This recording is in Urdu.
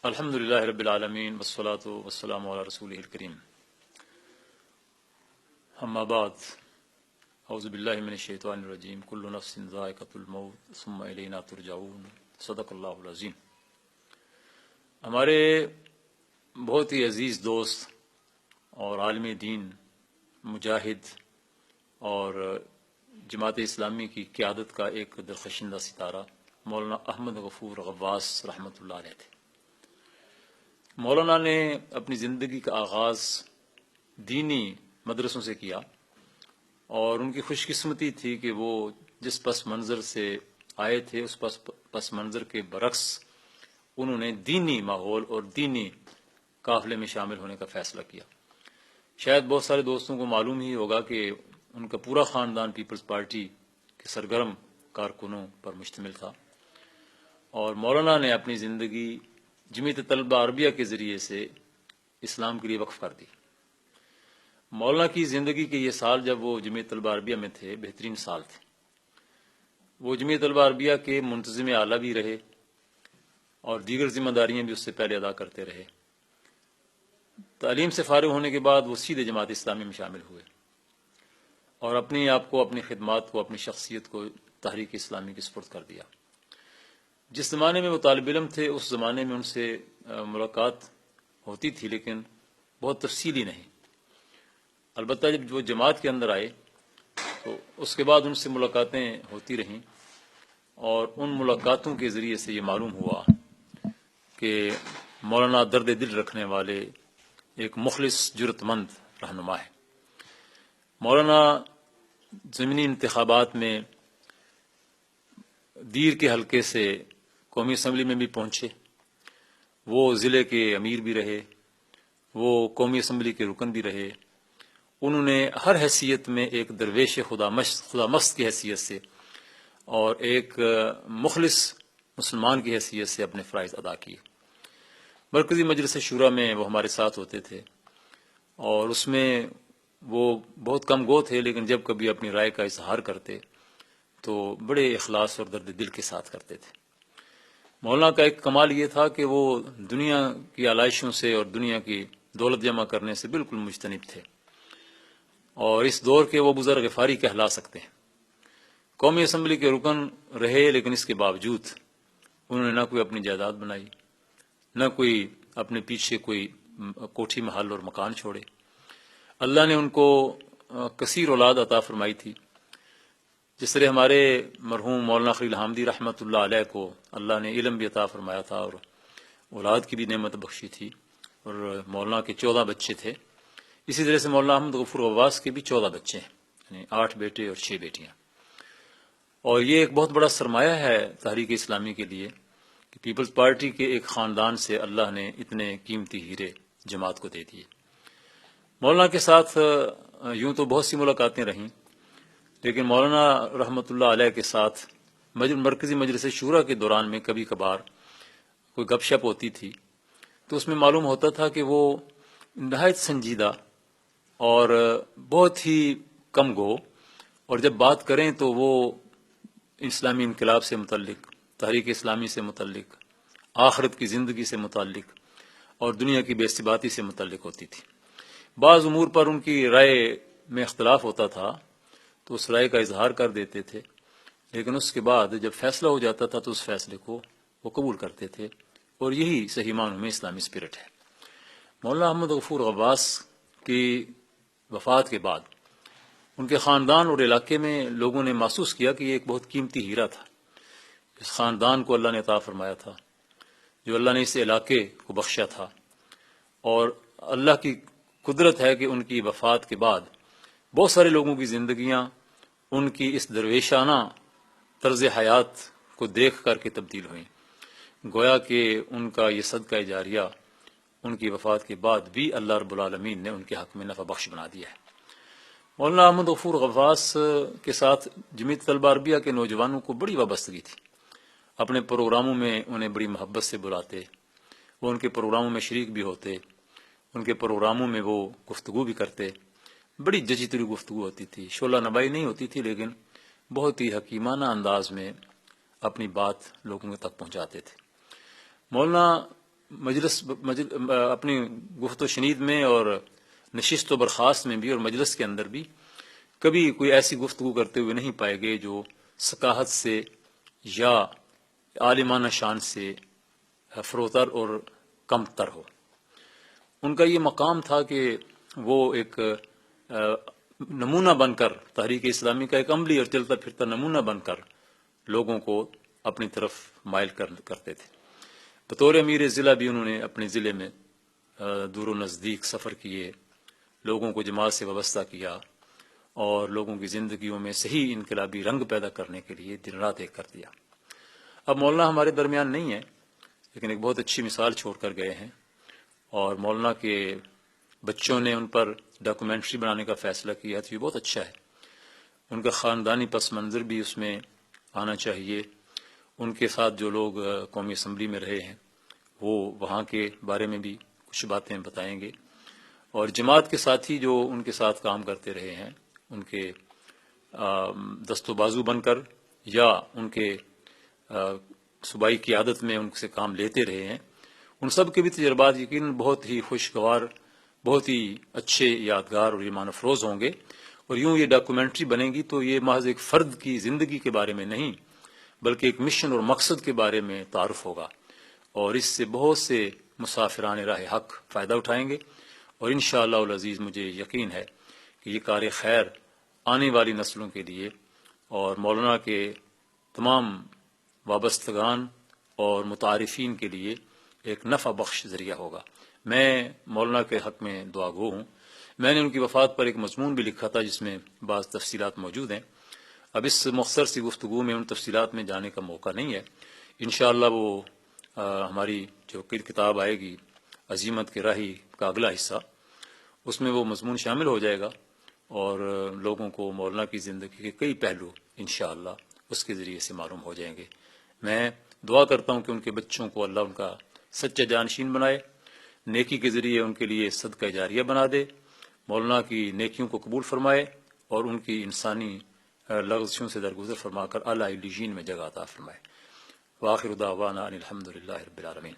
الحمد للہ رب العالمین والصلاة والسلام علی رسولہ الکریم اما بعد اعوذ باللہ من الشیطان الرجیم کل نفس ذائقۃ الموت ثم الینا ترجعون صدق اللہ العظیم۔ ہمارے بہت ہی عزیز دوست اور عالم دین، مجاہد اور جماعت اسلامی کی قیادت کا ایک درخشندہ ستارہ مولانا احمد غفور غواث رحمۃ اللہ علیہ تھے۔ مولانا نے اپنی زندگی کا آغاز دینی مدرسوں سے کیا، اور ان کی خوش قسمتی تھی کہ وہ جس پس منظر سے آئے تھے اس پس منظر کے برعکس انہوں نے دینی ماحول اور دینی قافلے میں شامل ہونے کا فیصلہ کیا۔ شاید بہت سارے دوستوں کو معلوم ہی ہوگا کہ ان کا پورا خاندان پیپلز پارٹی کے سرگرم کارکنوں پر مشتمل تھا، اور مولانا نے اپنی زندگی جمعیت طلبہ عربیہ کے ذریعے سے اسلام کے لیے وقف کر دی۔ مولانا کی زندگی کے یہ سال جب وہ جمعیت طلبہ عربیہ میں تھے بہترین سال تھے۔ وہ جمعیت طلبہ عربیہ کے منتظم اعلیٰ بھی رہے اور دیگر ذمہ داریاں بھی اس سے پہلے ادا کرتے رہے۔ تعلیم سے فارغ ہونے کے بعد وہ سیدھے جماعت اسلامی میں شامل ہوئے اور اپنے آپ کو، اپنی خدمات کو، اپنی شخصیت کو تحریک اسلامی کے سپرد کر دیا۔ جس زمانے میں وہ طالب علم تھے اس زمانے میں ان سے ملاقات ہوتی تھی، لیکن بہت تفصیلی نہیں۔ البتہ جب وہ جماعت کے اندر آئے تو اس کے بعد ان سے ملاقاتیں ہوتی رہیں، اور ان ملاقاتوں کے ذریعے سے یہ معلوم ہوا کہ مولانا درد دل رکھنے والے ایک مخلص جرت مند رہنما ہے۔ مولانا ضمنی انتخابات میں دیر کے حلقے سے قومی اسمبلی میں بھی پہنچے، وہ ضلع کے امیر بھی رہے، وہ قومی اسمبلی کے رکن بھی رہے۔ انہوں نے ہر حیثیت میں ایک درویش خدا مست کی حیثیت سے اور ایک مخلص مسلمان کی حیثیت سے اپنے فرائض ادا کیے۔ مرکزی مجلس شورا میں وہ ہمارے ساتھ ہوتے تھے، اور اس میں وہ بہت کم گو تھے، لیکن جب کبھی اپنی رائے کا اظہار کرتے تو بڑے اخلاص اور درد دل کے ساتھ کرتے تھے۔ مولانا کا ایک کمال یہ تھا کہ وہ دنیا کی آلائشوں سے اور دنیا کی دولت جمع کرنے سے بالکل مجتنب تھے، اور اس دور کے وہ بزرگ غفاری کہلا سکتے ہیں۔ قومی اسمبلی کے رکن رہے، لیکن اس کے باوجود انہوں نے نہ کوئی اپنی جائیداد بنائی، نہ کوئی اپنے پیچھے کوئی کوٹھی محل اور مکان چھوڑے۔ اللہ نے ان کو کثیر اولاد عطا فرمائی تھی، جس طرح ہمارے مرحوم مولانا خلیل حامدی رحمۃ اللہ علیہ کو اللہ نے علم بھی عطا فرمایا تھا اور اولاد کی بھی نعمت بخشی تھی، اور مولانا کے 14 بچے تھے۔ اسی طرح سے مولانا احمد غفور غواث کے بھی 14 بچے ہیں، یعنی 8 بیٹے اور 6 بیٹیاں۔ اور یہ ایک بہت بڑا سرمایہ ہے تحریک اسلامی کے لیے کہ پیپلز پارٹی کے ایک خاندان سے اللہ نے اتنے قیمتی ہیرے جماعت کو دے دیے۔ مولانا کے ساتھ یوں تو بہت سی ملاقاتیں رہیں، لیکن مولانا رحمۃ اللہ علیہ کے ساتھ مرکزی مجلس شورا کے دوران میں کبھی کبھار کوئی گپ شپ ہوتی تھی تو اس میں معلوم ہوتا تھا کہ وہ نہایت سنجیدہ اور بہت ہی کم گو، اور جب بات کریں تو وہ اسلامی انقلاب سے متعلق، تحریک اسلامی سے متعلق، آخرت کی زندگی سے متعلق اور دنیا کی بے ثباتی سے متعلق ہوتی تھی۔ بعض امور پر ان کی رائے میں اختلاف ہوتا تھا تو اس رائے کا اظہار کر دیتے تھے، لیکن اس کے بعد جب فیصلہ ہو جاتا تھا تو اس فیصلے کو وہ قبول کرتے تھے، اور یہی صحیح معنوں میں اسلامی اسپرٹ ہے۔ مولانا احمد غفور غواث کی وفات کے بعد ان کے خاندان اور علاقے میں لوگوں نے محسوس کیا کہ یہ ایک بہت قیمتی ہیرا تھا، اس خاندان کو اللہ نے عطا فرمایا تھا، جو اللہ نے اس علاقے کو بخشا تھا، اور اللہ کی قدرت ہے کہ ان کی وفات کے بعد بہت سارے لوگوں کی زندگیاں ان کی اس درویشانہ طرز حیات کو دیکھ کر کے تبدیل ہوئیں۔ گویا کہ ان کا یہ صدقہ جاریہ ان کی وفات کے بعد بھی اللہ رب العالمین نے ان کے حق میں نفع بخش بنا دیا ہے۔ مولانا احمد غفور غواث کے ساتھ جمعیت طلبہ عربیہ کے نوجوانوں کو بڑی وابستگی تھی۔ اپنے پروگراموں میں انہیں بڑی محبت سے بلاتے، وہ ان کے پروگراموں میں شریک بھی ہوتے، ان کے پروگراموں میں وہ گفتگو بھی کرتے۔ بڑی جچی تری گفتگو ہوتی تھی، شعلہ نبائی نہیں ہوتی تھی، لیکن بہت ہی حکیمانہ انداز میں اپنی بات لوگوں تک پہنچاتے تھے۔ مولانا اپنی گفت و شنید میں اور نشست و برخاست میں بھی اور مجلس کے اندر بھی کبھی کوئی ایسی گفتگو کرتے ہوئے نہیں پائے گئے جو ثقافت سے یا عالمانہ شان سے فروتر اور کم تر ہو۔ ان کا یہ مقام تھا کہ وہ ایک نمونہ بن کر، تحریک اسلامی کا ایک عملی اور چلتا پھرتا نمونہ بن کر لوگوں کو اپنی طرف مائل کرتے تھے۔ بطور امیر ضلع بھی انہوں نے اپنے ضلع میں دور و نزدیک سفر کیے، لوگوں کو جماعت سے وابستہ کیا اور لوگوں کی زندگیوں میں صحیح انقلابی رنگ پیدا کرنے کے لیے دن رات ایک کر دیا۔ اب مولانا ہمارے درمیان نہیں ہے، لیکن ایک بہت اچھی مثال چھوڑ کر گئے ہیں، اور مولانا کے بچوں نے ان پر ڈاکومنٹری بنانے کا فیصلہ کیا تو یہ بہت اچھا ہے۔ ان کا خاندانی پس منظر بھی اس میں آنا چاہیے۔ ان کے ساتھ جو لوگ قومی اسمبلی میں رہے ہیں وہ وہاں کے بارے میں بھی کچھ باتیں بتائیں گے، اور جماعت کے ساتھی جو ان کے ساتھ کام کرتے رہے ہیں، ان کے دست و بازو بن کر یا ان کے صوبائی قیادت میں ان سے کام لیتے رہے ہیں، ان سب کے بھی تجربات یقیناً بہت ہی خوشگوار، بہت ہی اچھے، یادگار اور ایمان افروز ہوں گے۔ اور یوں یہ ڈاکومنٹری بنے گی تو یہ محض ایک فرد کی زندگی کے بارے میں نہیں، بلکہ ایک مشن اور مقصد کے بارے میں تعارف ہوگا، اور اس سے بہت سے مسافران راہ حق فائدہ اٹھائیں گے۔ اور انشاءاللہ العزیز مجھے یقین ہے کہ یہ کار خیر آنے والی نسلوں کے لیے اور مولانا کے تمام وابستگان اور متعارفین کے لیے ایک نفع بخش ذریعہ ہوگا۔ میں مولانا کے حق میں دعا گو ہوں۔ میں نے ان کی وفات پر ایک مضمون بھی لکھا تھا جس میں بعض تفصیلات موجود ہیں۔ اب اس مختصر سی گفتگو میں ان تفصیلات میں جانے کا موقع نہیں ہے۔ انشاءاللہ وہ ہماری جو کتاب آئے گی عزیمت کے راہی کا اگلا حصہ، اس میں وہ مضمون شامل ہو جائے گا، اور لوگوں کو مولانا کی زندگی کے کئی پہلو انشاءاللہ اس کے ذریعے سے معلوم ہو جائیں گے۔ میں دعا کرتا ہوں کہ ان کے بچوں کو اللہ ان کا سچا جانشین بنائے، نیکی کے ذریعے ان کے لیے صدقہ جاریہ بنا دے، مولانا کی نیکیوں کو قبول فرمائے اور ان کی انسانی لغزشوں سے درگزر فرما کر اعلیٰ علیین میں جگہ عطا فرمائے۔ وآخر دعوانا ان الحمد للہ رب العالمین۔